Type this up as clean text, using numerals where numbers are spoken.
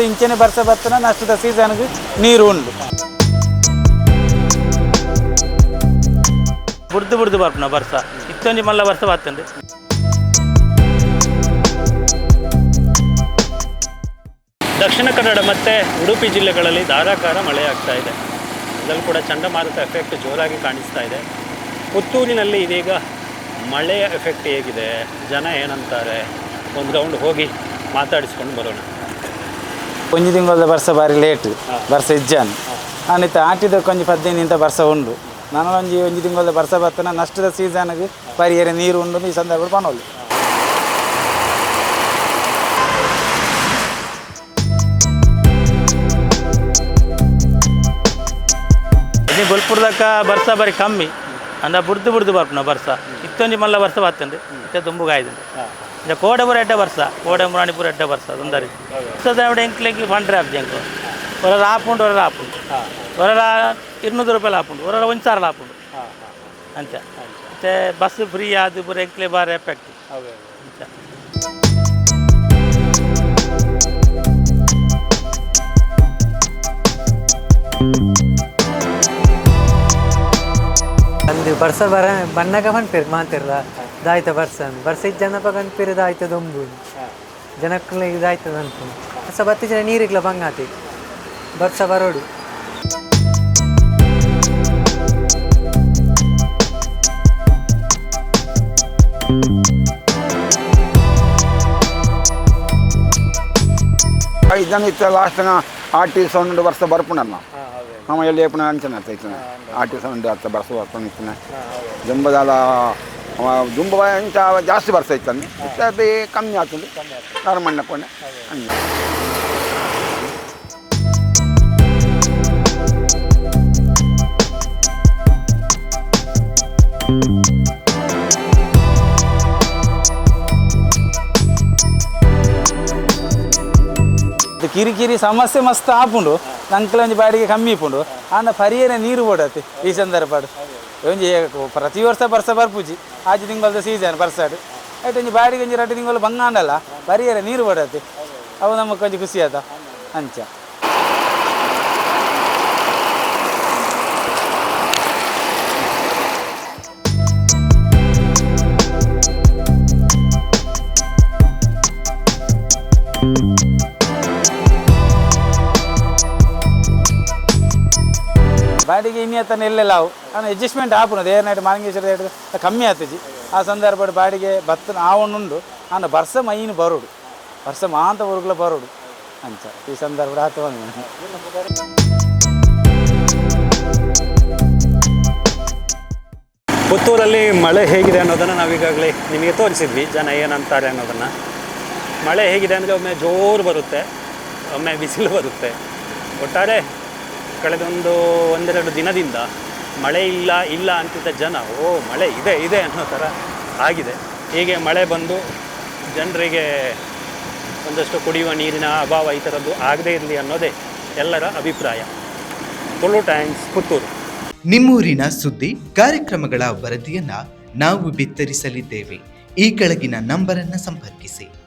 ಇಂಚನೆ ಬರ್ಸ ಬರ್ತನ ನಷ್ಟದ ಸೀಸನ್ಗೆ ನೀರು ಉಂಡು ಬುಡ್ದು ಬರ್ಪುನ ಬರ್ಸ ಇತ್ತೊಂಜಿ ಮಲ್ಲ ಬರ್ಸ ಬರ್ತಂದೆ. ದಕ್ಷಿಣ ಕನ್ನಡ ಮತ್ತು ಉಡುಪಿ ಜಿಲ್ಲೆಗಳಲ್ಲಿ ಧಾರಾಕಾರ ಮಳೆಯಾಗ್ತಾ ಇದೆ. ಇದರಲ್ಲಿ ಕೂಡ ಚಂಡಮಾರುತ ಎಫೆಕ್ಟ್ ಜೋರಾಗಿ ಕಾಣಿಸ್ತಾ ಇದೆ. ಪುತ್ತೂರಿನಲ್ಲಿ ಇದೀಗ ಮಳೆಯ ಎಫೆಕ್ಟ್ ಹೇಗಿದೆ, ಜನ ಏನಂತಾರೆ, ಒಂದು ರೌಂಡ್ ಹೋಗಿ ಮಾತಾಡಿಸ್ಕೊಂಡು ಬರೋಣ. ಒಂಜಿ ತಿಂಗಳ ಬರ್ಸ ಬಾರಿ ಲೇಟ್ ಬರ್ಸ ಇಜ್ಜಾನು ಅನ್ನಿತ್ತ ಆಟಿದ ಕೊಂಚ 15 ಬರ್ಸ ಉಂಡು. ನಾನು ಒಂಜಿ ತಿಂಗಳ ಬರ್ಸ ಬರ್ತನ ನಷ್ಟದ ಸೀಸನ್ಗೆ ಪರಿಯರೆ ನೀರು ಉಂಡು ಈ ಸಂದರ್ಭ ಪನೋಲಿ. ಬಲ್ಪುರದಕ್ಕ ಬರ್ಸ ಬಾರಿ ಕಮ್ಮಿ ಅಂದ ಬುಡ್ದು ಬರ್ಪುನ ಬರ್ಸ ಇತ್ತೊಂಜಿ ಮಲ್ಲ ಬರ್ಸ ಬರ್ತಂದೆ ಇತ್ತೆ ದುಂಬುಗಾಯ್ದು ಕೋಡೆಪುರ ಎಡ್ಡೆ ಬರ್ಸ ಕೋಡೆಮುರಾಣಿಪುರ ಎಡ್ಡೆ ಬರ್ಸ ತೊಂದರೆ ಬರ್ಸದ ಎಂಕ್ಲೆಗೆ ಫಂಡ್ರೆ ಆಪ್ಜಂಕು ಒರ ಆಪುಂಡು ಒರ 200 ರೂಪಾಯಿ ಆಪುಂಡು ಒರ 1000 ಆಪುಂಡು ಅಂಚ ಮತ್ತೆ ಬಸ್ ಫ್ರೀ ಆದ ಪೂರ ಎಂಕ್ಲೆ ಬಾರಿ ಎಫೆಕ್ಟ್ ಅಂಚ. ಅಂದು ಬರ್ಸ ಬಣ್ಣಗ ಪನ್ಪೇರು ಮಾತಿರ್ಲ ದಾಯ್ತ ಬರ್ಸ ಜನಪ ಕನ್ಪೇರು ದಾಯ್ತ ದೊಂಬು ಜನಕ್ಕೂ ಇದಾಯ್ತದ ಅನ್ಕೊಂಡು ಬರ್ಸ ಬತ್ತಿ ಜನ ನೀರಿಗ್ಲ ಬಂಗಾತಿ ಬರ್ಸ ಬರೋಡು. ಇದನ್ನು ಇತ್ತು ಲಾಸ್ಟ್ನ ಆರ್ಟಿಸ್ 1 ವರ್ಷ ಬರ್ಪುನಲ್ಲ ನಮ್ಮ ಎಲ್ಲಿ ಏಪನ ಅಂಚನೆ ಇತ್ತು ಆರ್ಟಿಸ್ 1 ವರ್ಷ ಬರ್ಸ ಬರ್ಪುನ ಇತ್ತು ದುಂಬದಾಲ ದುಂಬ ಇಂಚ ಜಾಸ್ತಿ ಬರ್ಸ ಇತ್ತಂದು ಅದು ಕಮ್ಮಿ ಆಗ್ತದೆ ನರಮಣ್ಣ ಕೊನೆ ಹಂಗೆ. ಕಿರಿಕಿರಿ ಸಮಸ್ಯೆ ಮಸ್ತ್ ಆಪುಂಡು ನಂಕಲೊಂಜಿ ಬಾಡಿಗೆ ಕಮ್ಮಿ ಇಪ್ಪುಂಡು ಆಂಡ ಪರಿಯರ ನೀರು ಓಡತ್ತೆ ಈ ಸಂದರ್ಭ ಒಂಜಿ ಪ್ರತಿ ವರ್ಷ ಬರ್ಸ ಬರ್ಪುಜಿ ಆಜಿ ತಿಂಗಳದ ಸೀಸನ್ ಬರ್ಸಾಡು ಆಯ್ತು ಒಂಜಿ ಬಾಡಿಗೆ ಒಂಜಿ 2 ತಿಂಗಳು ಬಂಗಾಂಡಲ್ಲ ಪರಿಯರ ನೀರು ಓಡತ್ತೆ ಅವು ನಮಗೆ ಕೊಂಚ ಖುಷಿ ಆತ ಅಂಚ. ಬಾಡಿಗೆ ಇನ್ನಿಯತನ ಎಲ್ಲೆಲ್ಲ ಅವು ನಾನು ಅಡ್ಜಸ್ಟ್ಮೆಂಟ್ ಆಪುನದು ಏರ್ನೈಟ್ ಮಾಲಿಂಗೇಶ್ವರ ಕಮ್ಮಿ ಆಗ್ತದೆ ಆ ಸಂದರ್ಭ ಬಾಡಿಗೆ ಬತ್ತನ ಆವಣ್ಣುಂಡು ನಾನು ಬರ್ಸ ಮೈನು ಬರೋಡು ಬರ್ಸ ಮಾಂತ ಬರುಗ್ಲ ಬರೋಡು ಅಂಚ ಈ ಸಂದರ್ಭ ಆತ ಪುತ್ತೂರಲ್ಲಿ ಮಳೆ ಹೇಗಿದೆ ಅನ್ನೋದನ್ನು ನಾವೀಗಾಗಲೇ ನಿಮಗೆ ತೋರಿಸಿದ್ವಿ, ಜನ ಏನಂತಾರೆ ಅನ್ನೋದನ್ನು. ಮಳೆ ಹೇಗಿದೆ ಅಂದರೆ ಒಮ್ಮೆ ಜೋರು ಬರುತ್ತೆ, ಒಮ್ಮೆ ಬಿಸಿಲು ಬರುತ್ತೆ. ಒಟ್ಟಾರೆ ಕಳೆದೊಂದು 1-2 ದಿನದಿಂದ ಮಳೆ ಇಲ್ಲ ಅಂತಿದ್ದ ಜನ ಮಳೆ ಇದೆ ಅನ್ನೋ ಥರ ಆಗಿದೆ. ಹೀಗೆ ಮಳೆ ಬಂದು ಜನರಿಗೆ ಒಂದಷ್ಟು ಕುಡಿಯುವ ನೀರಿನ ಅಭಾವ ಈ ಥರದ್ದು ಆಗದೇ ಇರಲಿ ಅನ್ನೋದೇ ಎಲ್ಲರ ಅಭಿಪ್ರಾಯ. ತುಳು ಟೈಮ್ಸ್, ಪುತ್ತೂರು. ನಿಮ್ಮೂರಿನ ಸುದ್ದಿ ಕಾರ್ಯಕ್ರಮಗಳ ವರದಿಯನ್ನು ನಾವು ಬಿತ್ತರಿಸಲಿದ್ದೇವೆ. ಈ ಕೆಳಗಿನ ನಂಬರನ್ನು ಸಂಪರ್ಕಿಸಿ.